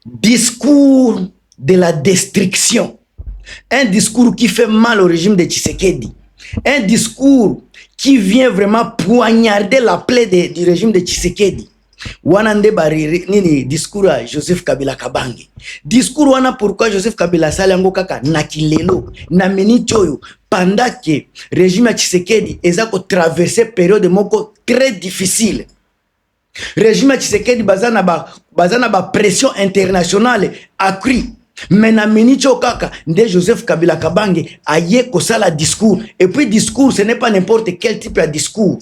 discours de la destruction, un discours qui fait mal au régime de Tshisekedi, un discours qui vient vraiment poignarder la plaie du régime de Tshisekedi. Wana nde bariri nini discours à Joseph Kabila Kabange. Discours wana pourquoi Joseph Kabila salango kaka na kilelo na minute oyo pendant que régime ya Tshisekedi ezako traverser période moko très difficile. Régime ya Tshisekedi bazana ba pression internationale accrue. Mais na minute oyo kaka nde Joseph Kabila Kabange aye kosala discours. Et puis discours ce n'est pas n'importe quel type de discours.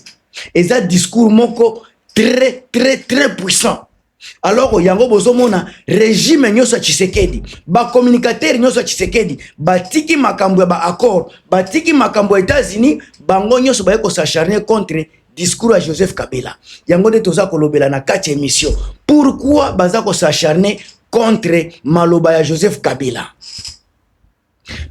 Eza discours moko très puissant. Alors yango bozomona régime nyoso Tshisekedi ba communicateur nyoso Tshisekedi batiki makambo ba accord batiki makambo États-Unis bango nyoso ba ko s'acharner contre discours à Joseph Kabila. Yango de toza kolobela na kati émission pourquoi baza ko s'acharner contre maloba ya Joseph Kabila.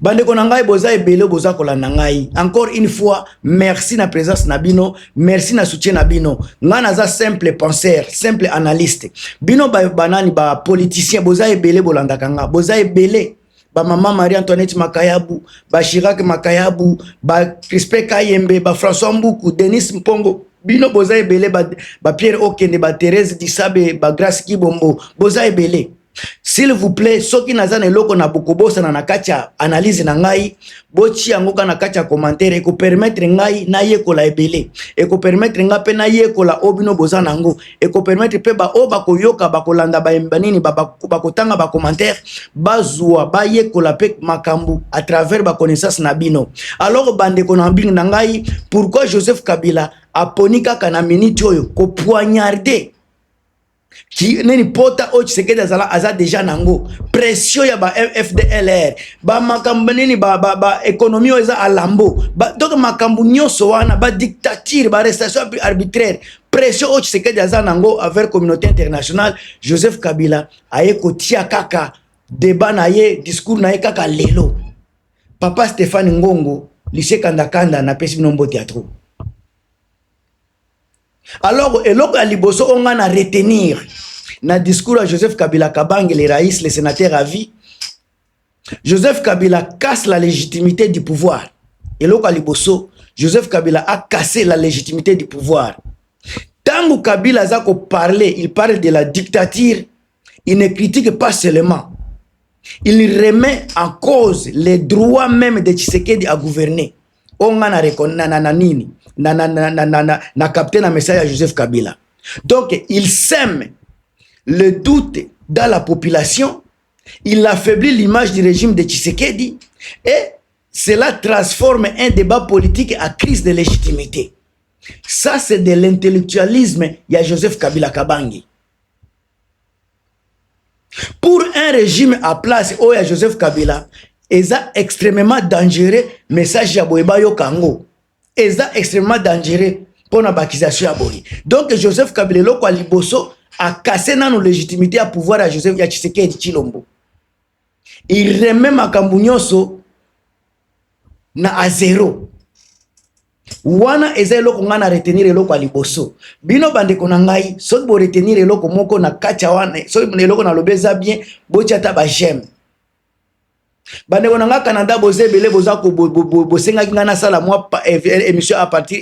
Bande konangai boza ebele boza kolanda ngai. Encore une fois, merci na présence nabino, merci na soutien nabino. Nga naza simple penseur, simple analyste. Bino banani ba politicien boza ebele bolanda kanga, boza ebele ba maman Marie-Antoinette Makayabu, ba Chirac Makayabu, ba Crispin Kayembe, ba François Mboukou, Denis Mpongo. Bino boza ebele ba Pierre Okende, ba Thérèse Dissabe, ba Grace Kibombo, boza ebele. S'il vous plaît, ceux qui n'azan eloko na bokobosa na nakacha analyse na ngai, bochi yangoka na kacha commentaire eko permettre ngai na yekola ebele, eko permettre nga pe na yekola obino boza nango, eko permettre pe ba oba koyoka ba kolanda ba embanini ba kotanga ba commentaire, bazwa ba yekola pe makambu à travers ba connaissance na bino. Alors bande konambing na ngai, pourquoi Joseph Kabila aponika kana minute oyo ko poignarder qui neni pota o Tshisekedi aza déjà nango pression ya ba FDLR ba makambo neni ba économie eza alambo donc makambo nyoso wana ba dictature ba arrestation arbitraire pression o Tshisekedi aza nango avec communauté internationale. Joseph Kabila aye kotia kaka débat na ye discours na ye kaka lelo papa Stéphane Ngongo lycée Kandakanda na pesi nombo théâtre. Alors, eloko ya liboso onga na retenir na discours à Joseph Kabila Kabange, le raïs, le sénateur à vie. Joseph Kabila casse la légitimité du pouvoir. Eloko ya liboso, Joseph Kabila a cassé la légitimité du pouvoir. Tant que Kabila zako parler, il parle de la dictature, il ne critique pas seulement. Il remet en cause les droits même de Tshisekedi à gouverner. Onga na nini na capté na message à Joseph Kabila. Donc il sème le doute dans la population, il affaiblit l'image du régime de Tshisekedi et cela transforme un débat politique à crise de légitimité. Ça c'est de l'intellectualisme, il y a Joseph Kabila Kabange. Pour un régime à place où il y a Joseph Kabila, eza extrêmement dangereux message ya boyeba yo kango eza extrêmement dangereux pour la bakisation ya boy. Donc Joseph Kabila loko a liboso a cassé nano légitimité à pouvoir à Joseph ya Tshisekedi Tshilombo. Il remet makambu nyonso na a zéro. Wana eza eloko nga na retenir eloko a liboso. Bino bandeko na ngai soki bo retenir eloko moko na kacha wana soki eloko na lobeza bien bocha ta ba j'aime. Bande konanga Canada boze bele boza ko bosenga ngana sala moi émission à partir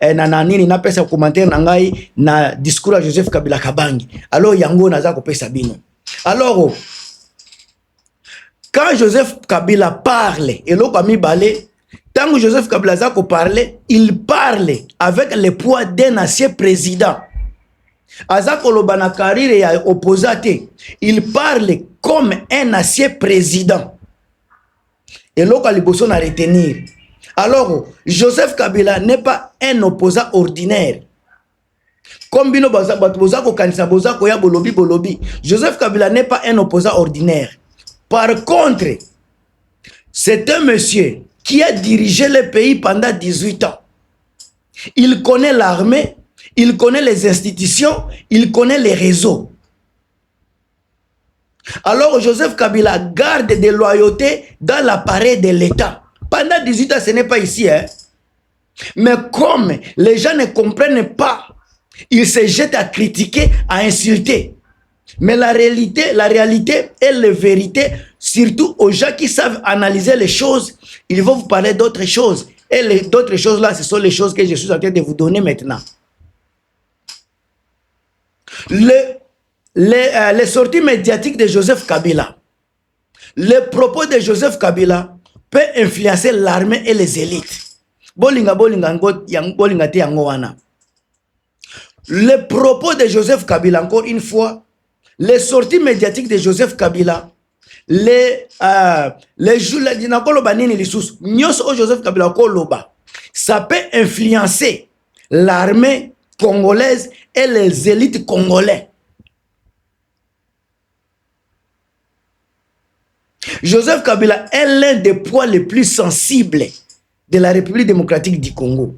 na nini na pesa commentaire na ngai na discours à Joseph Kabila Kabange. Alors yango naza ko pesa bino. Alors quand Joseph Kabila parle et l'autre ami balé, tant que Joseph Kabila za ko parle, il parle avec le poids d'un ancien président. Azako lobana carrière ya opposé, il parle comme un ancien président. Et l'autre liboso na retenir. Alors, Joseph Kabila n'est pas un opposant ordinaire. Comme bino boza ko kanisa boza ko ya bolobi. Joseph Kabila n'est pas un opposant ordinaire. Par contre, c'est un monsieur qui a dirigé le pays pendant 18 ans. Il connaît l'armée, il connaît les institutions, il connaît les réseaux. Alors Joseph Kabila garde des loyautés dans l'appareil de l'État. Pendant 18 ans, ce n'est pas ici. Hein? Mais comme les gens ne comprennent pas, ils se jettent à critiquer, à insulter. Mais la réalité et la vérité, surtout aux gens qui savent analyser les choses, ils vont vous parler d'autres choses. Et d'autres choses là, ce sont les choses que je suis en train de vous donner maintenant. Les sorties médiatiques de Joseph Kabila, les propos de Joseph Kabila peuvent influencer l'armée et les élites. Les propos de Joseph Kabila, encore une fois, les sorties médiatiques de Joseph Kabila, Joseph Kabila, ça peut influencer l'armée congolaise et les élites congolaises. Joseph Kabila est l'un des points les plus sensibles de la République démocratique du Congo.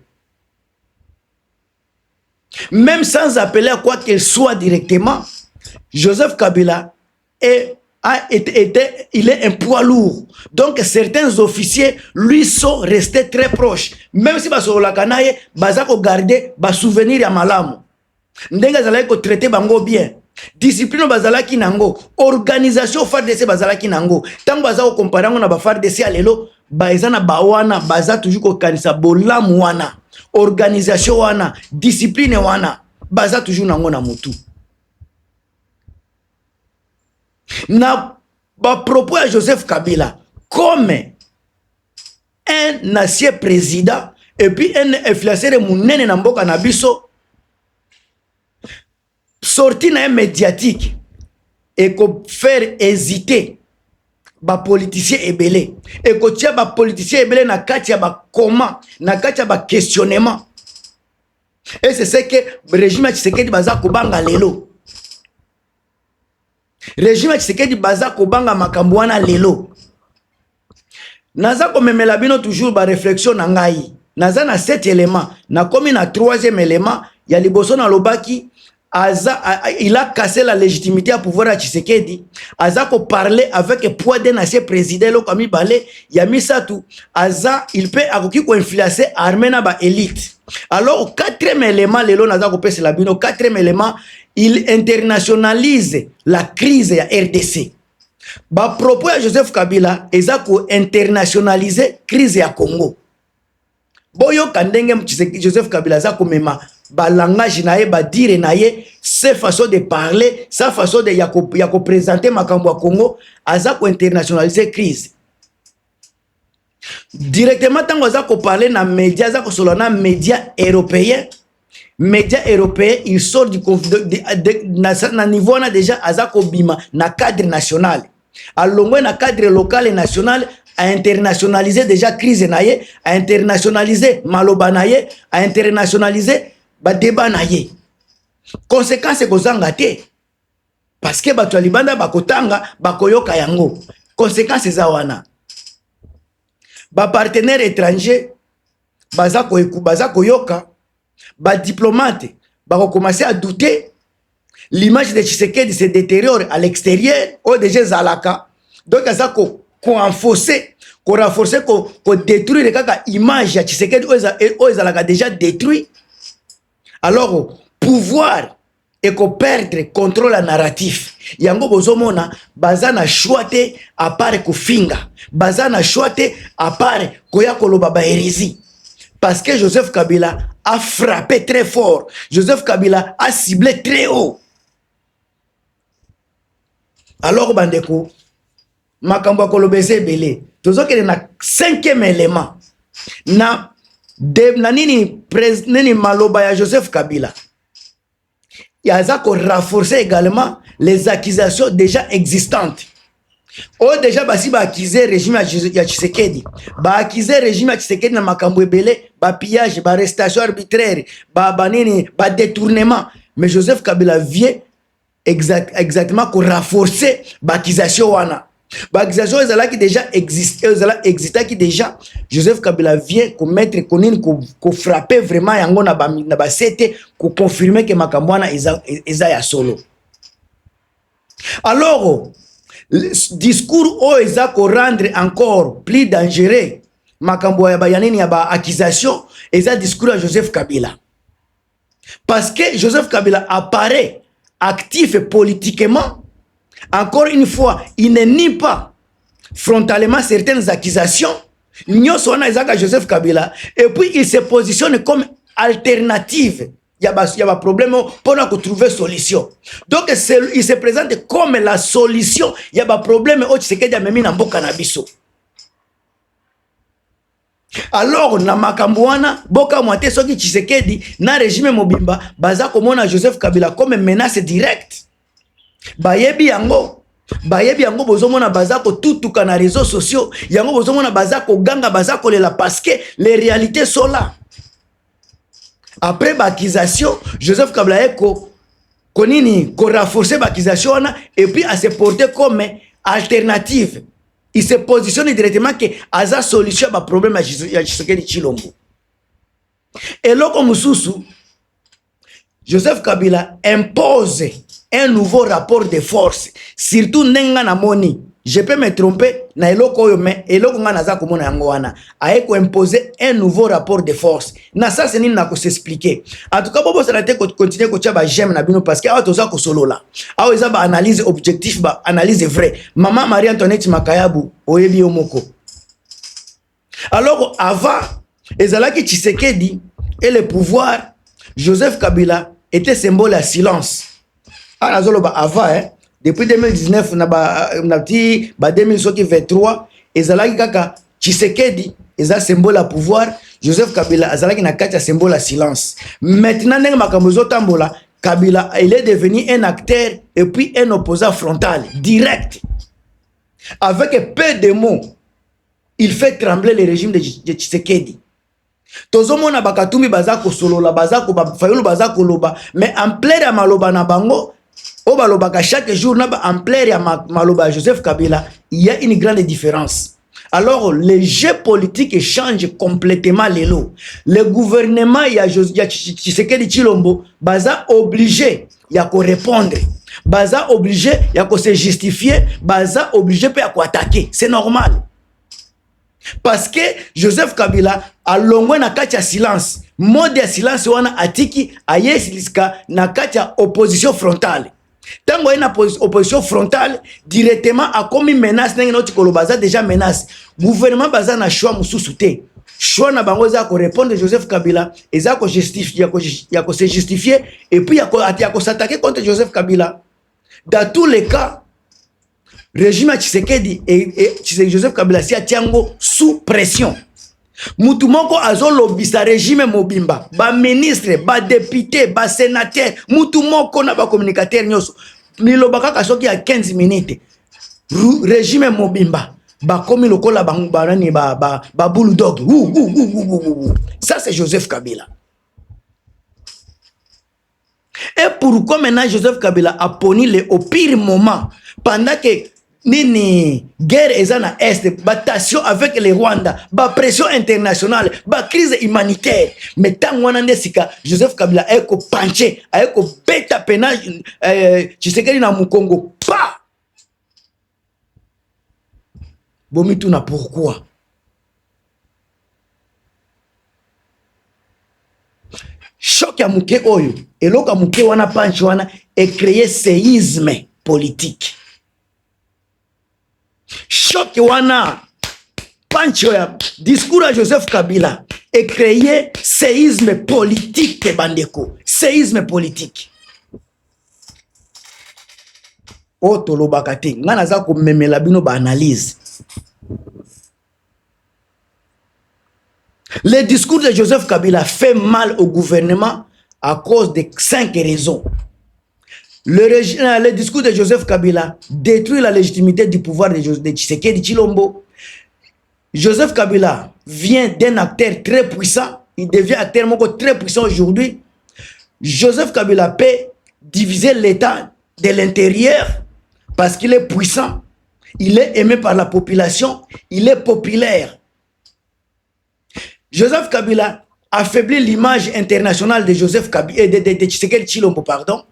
Même sans appeler à quoi qu'il soit directement, Joseph Kabila il est un poids lourd. Donc certains officiers lui sont restés très proches. Même si Basolakanaye, Bazako garder ba souvenir à Malamu. Ndenga zalako traiter bango bien. Discipline bazalaki nango, organisation FARDC bazalaki nango. Tant bazako comparer na ba FARDC alelo, baezana bawana, baza toujours ko kanisa bolamu wana. Organisation wana, discipline wana, baza toujours nango na mutu. Na ba propos à Joseph Kabila comme un ancien président et puis un influenceur munene na mboka na biso sorti na médiatique et ko faire hésiter ba politicien ebele et ko tia ba politicien ebele na kati ya ba comment na kati ya ba questionnement et c'est ce que régime Tshisekedi baza ko banga lelo. Régime Tshisekedi baza ko banga makambo wana lelo. Naza ko memela bino toujours ba réflexion na ngai. Naza na 7 éléments, na komi na 3e élément, ya liboso na lobaki il a cassé la légitimité à pouvoir à Tshisekedi. Aza ko parler avec poids d'un ancien président lo kami balé, ya misatu. Aza il peut akoki ko influencer armée na ba élite. Alors au 4e élément lelo naza ko pesa la bino 4e élément, il internationalise la crise ya RDC. Ba propos ya Joseph Kabila eza ko internationaliser crise ya Congo. Boyo kandenge Joseph Kabila za ko mema ba langage na ye ba dire na ye sa façon de parler, sa façon de yako présenter makambo ya Congo aza ko internationaliser crise. Directement tango aza ko parler na média aza ko solo na média européen. Médias européens, il sort du na niveau na déjà azako bima na cadre national. Alongwe na cadre local et national a internationalisé déjà crise naye, a internationalisé maloba naye, a internationalisé ba débat naye. Conséquence kozanga te. Parce que bato libanda bakotanga bakoyoka yango. Conséquence za wana. Ba partenaire étranger bazako yoka. Ba diplomate va commencer à douter. L'image de Tshisekedi se détériore à l'extérieur au déjà Zalaka. Donc ça ko renforcer, ko détruire l'image de Tshisekedi au Zalaka déjà détruit. Alors pouvoir et ko perdre contrôle narratif. Yango bozomona bazana choite à part ko finga. Bazana choite à part ko ya koloba ba hérésie. Parce que Joseph Kabila a frappé très fort. Joseph Kabila a ciblé très haut. Alors, Bandeko, Makambo Kolobese Belé, tout ça qui est na 5e élément. Nini maloba ya Joseph Kabila. Il y a renforcer également les accusations déjà existantes. Oh déjà basi ba accuser régime ya Tshisekedi, ba accuser régime ya Tshisekedi na makambo ebele, ba pillage, ba arrestation arbitraire, ba détournement. Mais Joseph Kabila vient exactement pour renforcer ba accusation wana. Ba accusation qui déjà existait qui déjà Joseph Kabila vient pour mettre ko frapper vraiment yango na ba sete ko confirmer que makambo wana eza ya solo. Alors le discours o ezako rendre encore plus dangereux makambo ya bayanini ya ba accusation eza discours à Joseph Kabila parce que Joseph Kabila apparaît actif politiquement. Encore une fois, il ne nie pas frontalement certaines accusations. Joseph Kabila. Et puis il se positionne comme alternative. Il y a un problème pour trouver solution. Donc il se présente comme la solution. Il y a un problème au Tshisekedi amemi na mboka na biso. Alors na makambo wana boka mwate soki Tshisekedi na régime mobimba baza komona Joseph Kabila comme menace directe. Bayebi yango bozomona baza ko tutuka na réseaux sociaux, yango bozomona baza ko ganga baza ko lela parce que les réalités sont là. Après l'accusation, Joseph Kabila ko renforcer l'accusation et puis à se porter comme alternative. Il se positionne directement que aza solution à problème à Tshisekedi Tshilombo. Et là comme Soussou, Joseph Kabila impose un nouveau rapport de force, surtout nenga na moni. Je peux me tromper, na eloko yo mais eloko nga naza komona yango wana aeko imposer un nouveau rapport de force. Na ça c'est nini na ko s'expliquer. En tout cas bobo ça na te continuer ko tia ba j'aime na bino parce que awa toza ko solola. Awa eza ba analyse objectif ba analyse vrai. Maman Marie-Antoinette Makayabu oyebi yo moko. Alors avant ezalaki Tshisekedi et le pouvoir, Joseph Kabila était symbole à silence. Ah nazoloba avant depuis 2019 na ba 2023 ezalaki kaka Tshisekedi eza symbole à pouvoir, Joseph Kabila azalaki na kati ya symbole à silence. Maintenant ndenge makambo zotambola, Kabila il est devenu un acteur et puis un opposant frontal direct. Avec peu de mots, il fait trembler le régime de Tshisekedi. Tozomona bakatumbi baza ko solola baza ko fayulu baza ko loba, mais en plein ya maloba na bango au balobaka chaque jour na en plein ya maloba Joseph Kabila, il y a une grande différence. Alors les jeux politiques changent complètement les lots. Le gouvernement ya Tshisekedi Tshilombo baza obligé ya ko répondre, baza obligé ya ko se justifier, baza obligé pe ya ko attaquer. C'est normal. Parce que Joseph Kabila a longwe na kati ya silence. Mode ya silence wana atiki ayesiliska na kati ya opposition frontale. Tango ena opposition frontale directement a commis menace nenge noti kolobaza déjà menace. Gouvernement baza na choix mususu te. Choix na bango za ko répondre Joseph Kabila eza ko justifier ya ko se justifier et puis ya ko s'attaquer contre Joseph Kabila. Dans tous les cas, régime Tshisekedi et Joseph Kabila si atiango sous pression. Mutu moko azo lobisa régime mobimba, ba ministre, ba député, ba sénateur, mutu moko na ba communicateur nyoso. Nilobaka kasoki ya 15 minutes. Régime mobimba, ba komi lokola banani ba bulldog. Ça c'est Joseph Kabila. Et pourquoi maintenant Joseph Kabila a poni au pire moment pendant que nini guerre eza na est, batation avec le Rwanda, ba pression internationale, ba crise humanitaire, mais tant wana ndesika Joseph Kabila eko panche, eko beta pena Tshisekedi na Mukongo pa bomitu na pourquoi choc ya muke oyo eloka muke wana panche wana et créer séisme politique. Choc wana pancho ya discours à Joseph Kabila et créer séisme politique bandeko, séisme politique. Oto lobakate ngana za ko memela bino ba analyse. Le discours de Joseph Kabila fait mal au gouvernement à cause de 5 raisons. Le discours de Joseph Kabila détruit la légitimité du pouvoir de Tshisekedi Tshilombo. Joseph Kabila vient d'un acteur très puissant. Il devient acteur très puissant aujourd'hui. Joseph Kabila peut diviser l'État de l'intérieur parce qu'il est puissant. Il est aimé par la population. Il est populaire. Joseph Kabila affaiblit l'image internationale de Joseph Kabila, de Tshisekedi Tshilombo, pardon.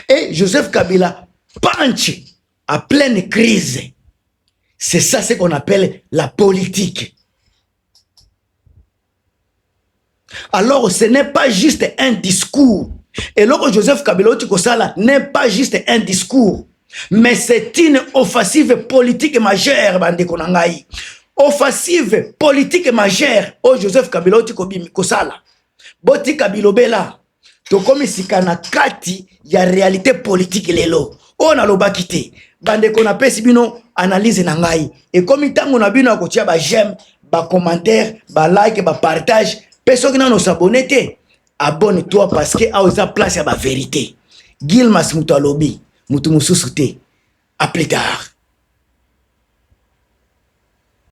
Et Joseph Kabila punch à pleine crise. C'est ça ce qu'on appelle la politique. Alors ce n'est pas juste un discours Et lorsque Joseph Kabila Kosala n'est pas juste un discours, mais c'est une offensive politique majeure, bande konangai. Offensive politique majeure, oh Joseph Kabila Kosala. Boti Kabilobela, to komi sikana kati ya réalité politique lelo. On a l'obakité. Bande qu'on appelle si bino analyse nangai. Et comme tango na bino akotia ba j'aime, ba commentaire, ba like, ba partage, personne qui n'a nos s'abonner. Abonne-toi parce que a osa place ya ba vérité. Gilmas mutu alobi, mutu mususu te. A plus tard.